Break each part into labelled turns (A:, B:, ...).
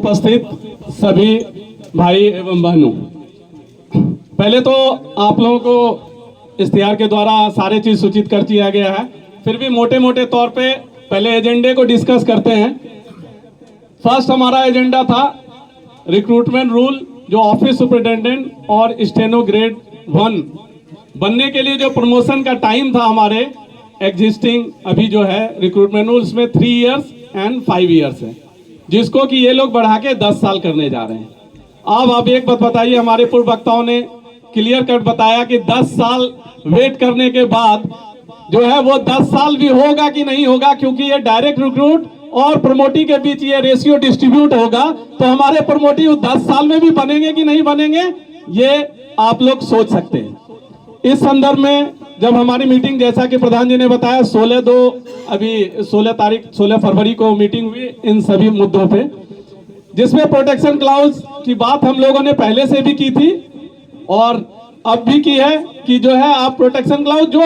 A: उपस्थित सभी भाई एवं बहनों, पहले तो आप लोगों को इश्तिहार के द्वारा सारे चीज सूचित कर दिया गया है। फिर भी मोटे मोटे तौर पे पहले एजेंडे को डिस्कस करते हैं। फर्स्ट हमारा एजेंडा था रिक्रूटमेंट रूल, जो ऑफिस सुपरिटेंडेंट और स्टेनो ग्रेड 1 बनने के लिए जो प्रमोशन का टाइम था हमारे एग्जिस्टिंग अभी जो है रिक्रूटमेंट रूल्स में 3 इयर्स एंड 5 इयर्स है, जिसको कि ये लोग बढ़ा के 10 साल करने जा रहे हैं। अब आप एक बात बताइए, हमारे पूर्व वक्ताओं ने क्लियर कट बताया कि 10 साल वेट करने के बाद जो है वो 10 साल भी होगा कि नहीं होगा, क्योंकि ये डायरेक्ट रिक्रूट और प्रमोटी के बीच ये रेशियो डिस्ट्रीब्यूट होगा, तो हमारे प्रमोटिव 10 साल में भी बनेंगे कि नहीं बनेंगे, ये आप लोग सोच सकते हैं। इस संदर्भ में जब हमारी मीटिंग, जैसा कि प्रधान जी ने बताया, 16 फरवरी को मीटिंग हुई इन सभी मुद्दों पे, जिसमें प्रोटेक्शन क्लाउज की बात हम लोगों ने पहले से भी की थी और अब भी की है कि जो है आप प्रोटेक्शन क्लाउज, जो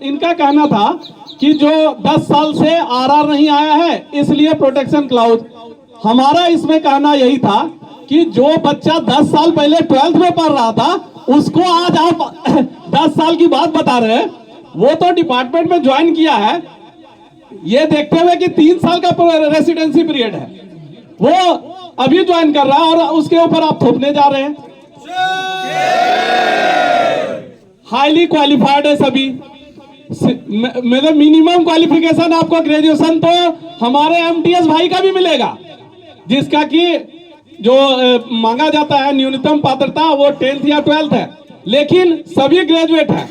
A: इनका कहना था कि जो 10 साल से आरआर नहीं आया है इसलिए प्रोटेक्शन क्लाउज। हमारा इसमें कहना यही था कि जो बच्चा 10 साल पहले 12th में पढ़ रहा था उसको आज आप 10 साल की बात बता रहे हैं। वो तो डिपार्टमेंट में ज्वाइन किया है ये देखते हुए कि 3 साल का रेसिडेंसी पीरियड है, वो अभी ज्वाइन कर रहा है और उसके ऊपर आप थोपने जा रहे हैं। हाईली क्वालिफाइड है सभी, मतलब मिनिमम क्वालिफिकेशन आपको ग्रेजुएशन तो हमारे एमटीएस भाई का भी मिलेगा, जिसका कि जो मांगा जाता है न्यूनतम पात्रता वो 10th या 12th है, लेकिन सभी ग्रेजुएट हैं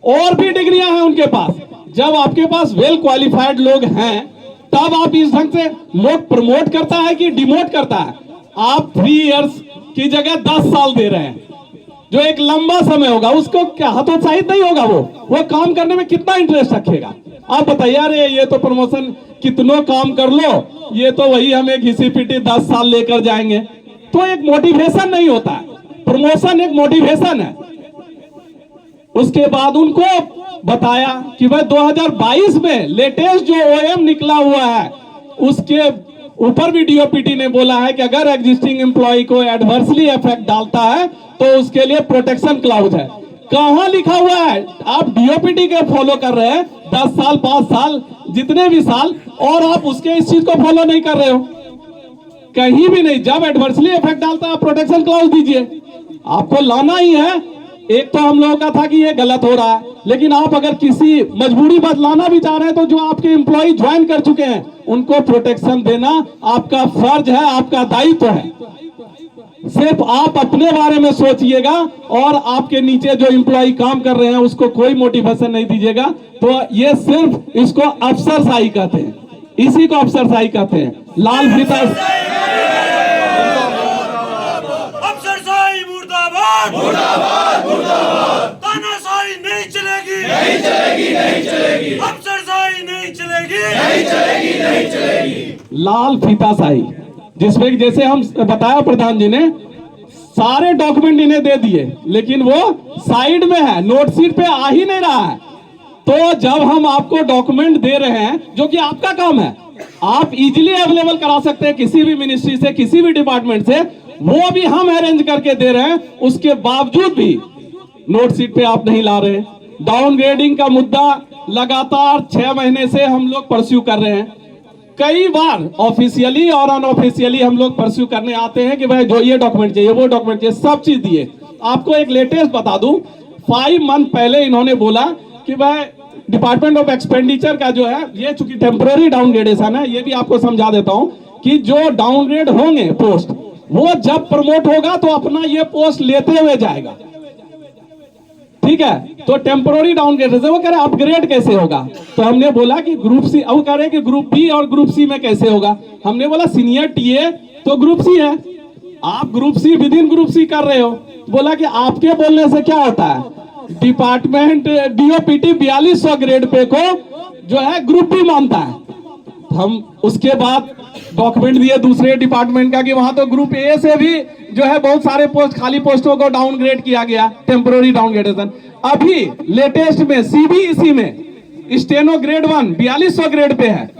A: और भी डिग्रियां हैं उनके पास। जब आपके पास वेल क्वालिफाइड लोग हैं तब आप इस ढंग से, लोग प्रमोट करता है कि डिमोट करता है। आप 3 इयर्स की जगह 10 साल दे रहे हैं, जो एक लंबा समय होगा, उसको क्या हतोत्साहित नहीं होगा, वो काम करने में कितना इंटरेस्ट रखेगा। आप बताइए, अरे ये तो प्रमोशन कितनों काम कर लो, ये तो वही हमें घिसी पिटी 10 साल लेकर जाएंगे, तो एक मोटिवेशन नहीं होता है। प्रमोशन एक मोटिवेशन है। उसके बाद उनको बताया कि भाई 2022 में लेटेस्ट जो ओएम निकला हुआ है उसके ऊपर भी डीओपीटी ने बोला है कि अगर एग्जिस्टिंग एम्प्लॉय को एडवर्सली इफेक्ट डालता है तो उसके लिए प्रोटेक्शन क्लाउज है। कहां लिखा हुआ है? आप डीओपीटी के फॉलो कर रहे हैं 10 साल 5 साल जितने भी साल, और आप उसके इस चीज को फॉलो नहीं कर रहे हो, कहीं भी नहीं। जब एडवर्सली इफेक्ट डालता है आप प्रोटेक्शन क्लाउज दीजिए, आपको लाना ही है। एक तो हम लोगों का था कि ये गलत हो रहा है, लेकिन आप अगर किसी मजबूरी बात लाना भी चाह रहे हैं तो जो आपके एम्प्लॉय ज्वाइन कर चुके हैं उनको प्रोटेक्शन देना आपका फर्ज है, आपका दायित्व है। सिर्फ आप अपने बारे में सोचिएगा और आपके नीचे जो एम्प्लॉय काम कर रहे हैं उसको कोई मोटिवेशन नहीं दीजिएगा। तो ये सिर्फ इसको अफसरशाही कहते हैं, इसी को अफसरशाही कहते हैं। लाल फीता
B: अफसरशाही मुर्दाबाद, मुर्दाबाद, मुर्दाबाद। तानाशाही नहीं चलेगी, नहीं चलेगी, नहीं चलेगी। अफसरशाही नहीं चलेगी, नहीं चलेगी, नहीं चलेगी।
A: लाल फीताशाही, जिसमें जैसे हम बताया प्रधान जी ने सारे डॉक्यूमेंट इन्हें दे दिए, लेकिन वो साइड में है, नोट शीट पे आ ही नहीं रहा है। तो जब हम आपको डॉक्यूमेंट दे रहे हैं जो कि आपका काम है, आप इजीली अवेलेबल करा सकते हैं किसी भी मिनिस्ट्री से, किसी भी डिपार्टमेंट से, वो भी हम अरेंज करके दे रहे हैं, उसके बावजूद भी नोट शीट पे आप नहीं ला रहे। डाउनग्रेडिंग का मुद्दा लगातार 6 महीने से हम लोग परस्यू कर रहे हैं। कई बार ऑफिशियली और अनऑफिशियली हम लोग परस्यू करने आते हैं कि भाई जो ये डॉक्यूमेंट चाहिए, वो डॉक्यूमेंट चाहिए, सब चीज दिए। आपको एक लेटेस्ट बता दूं, 5 मंथ पहले इन्होंने बोला कि भाई डिपार्टमेंट ऑफ एक्सपेंडिचर का जो है, ये चूंकि टेम्पररी डाउनग्रेडेशन है, ये भी आपको समझा देता हूं कि जो डाउनग्रेड होंगे पोस्ट, वो जब प्रमोट होगा तो अपना ये पोस्ट लेते हुए जाएगा, ठीक है। तो टेम्पररी डाउनग्रेड, वो कह रहे अपग्रेड कैसे होगा, तो हमने बोला कि ग्रुप सी, वो कह रहे कि ग्रुप बी और ग्रुप सी में कैसे होगा। हमने बोला सीनियर टीए तो ग्रुप सी है, आप group C within group C कर रहे हो। बोला कि आपके बोलने से क्या होता है, डिपार्टमेंट डीओपीटी 4200 ग्रेड पे को जो है ग्रुप बी मानता है। हम उसके बाद डॉक्यूमेंट दिए दूसरे डिपार्टमेंट का कि वहां तो ग्रुप ए से भी जो है बहुत सारे पोस्ट, खाली पोस्टों को डाउनग्रेड किया गया, टेम्पररी डाउनग्रेडेशन। अभी लेटेस्ट में सीबीईसी में स्टेनो ग्रेड 1 4200 ग्रेड पे है।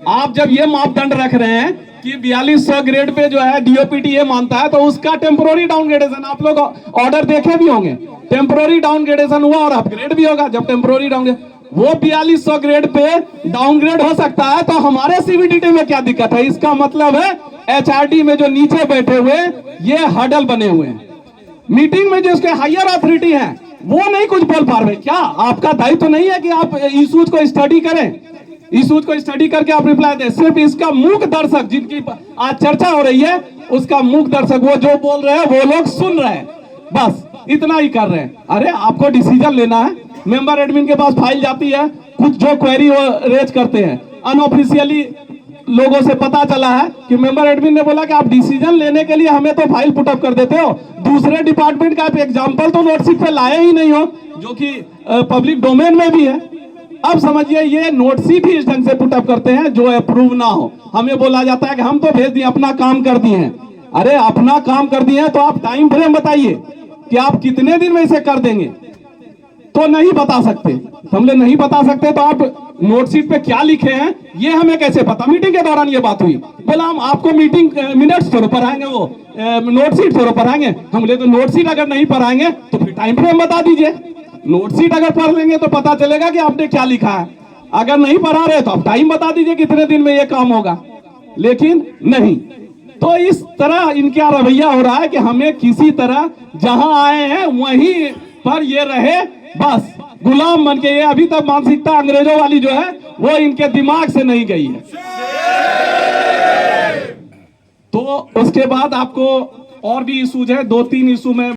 A: आप जब ये मापदंड रख रहे हैं कि 4200 ग्रेड पे जो है डीओपीटी मानता है, तो उसका टेम्पोररी डाउनग्रेडेशन आप लोग ऑर्डर देखे भी होंगे, टेम्पोररी डाउनग्रेडेशन हुआ और अपग्रेड भी होगा। जब टेम्पोररी डाउनग्रेड वो 4200 ग्रेड पे डाउनग्रेड हो सकता है, तो हमारे सीवीडीटी में क्या दिक्कत है? इसका मतलब है एचआरडी में जो नीचे बैठे हुए ये हडल बने हुए हैं, मीटिंग में जो उसके हायर अथॉरिटी है वो नहीं कुछ बोल पा रहे। क्या आपका दायित्व तो नहीं है कि आप इश्यूज को स्टडी करें, इश्यूज को स्टडी करके आप रिप्लाई दें? सिर्फ इसका मूक दर्शक, जिनकी आज चर्चा हो रही है, उसका मूक दर्शक वो जो बोल रहे हैं वो लोग सुन रहे हैं, बस इतना ही कर रहे हैं। अरे आपको डिसीजन लेना है, मेंबर एडमिन के पास फाइल जाती है, कुछ जो क्वेरी वो रेज करते हैं, अनऑफिशियली लोगों से पता चला है कि मेंबर एडमिन ने बोला कि आप डिसीजन लेने के लिए हमें तो फाइल पुटअप कर देते हो, दूसरे डिपार्टमेंट का आप एग्जाम्पल तो नोटशीट पे लाए ही नहीं हो, जो कि पब्लिक डोमेन में भी है। अब समझिए ये नोटशीट ही इस ढंग से पुटअप करते हैं जो अप्रूव ना हो। हमें बोला जाता है कि हम तो भेज दिए, अपना काम कर दिए हैं। अरे अपना काम कर दिए हैं तो आप टाइम फ्रेम बताइए कि आप कितने दिन में इसे कर देंगे, तो नहीं बता सकते। हमने नहीं बता सकते तो आप नोटशीट पे क्या लिखे हैं ये हमें कैसे पता? मीटिंग के दौरान ये बात हुई, बोला हम आपको मीटिंग मिनट्स थोड़ा पढ़ाएंगे, वो नोटशीट थोड़ा पढ़ाएंगे। हमने तो नोटशीट अगर नहीं पढ़ाएंगे तो फिर टाइम फ्रेम बता दीजिए। नोटशीट अगर पढ़ लेंगे तो पता चलेगा कि आपने क्या लिखा है, अगर नहीं पढ़ा रहे तो आप टाइम बता दीजिए कितने दिन में ये काम होगा, लेकिन नहीं। तो इस तरह इनका रवैया हो रहा है कि हमें किसी तरह जहां आए हैं वहीं पर ये रहे, बस गुलाम बन के। ये अभी तक मानसिकता अंग्रेजों वाली जो है वो इनके दिमाग से नहीं गई है। तो उसके बाद आपको और भी इशूज है, 2-3 इशू में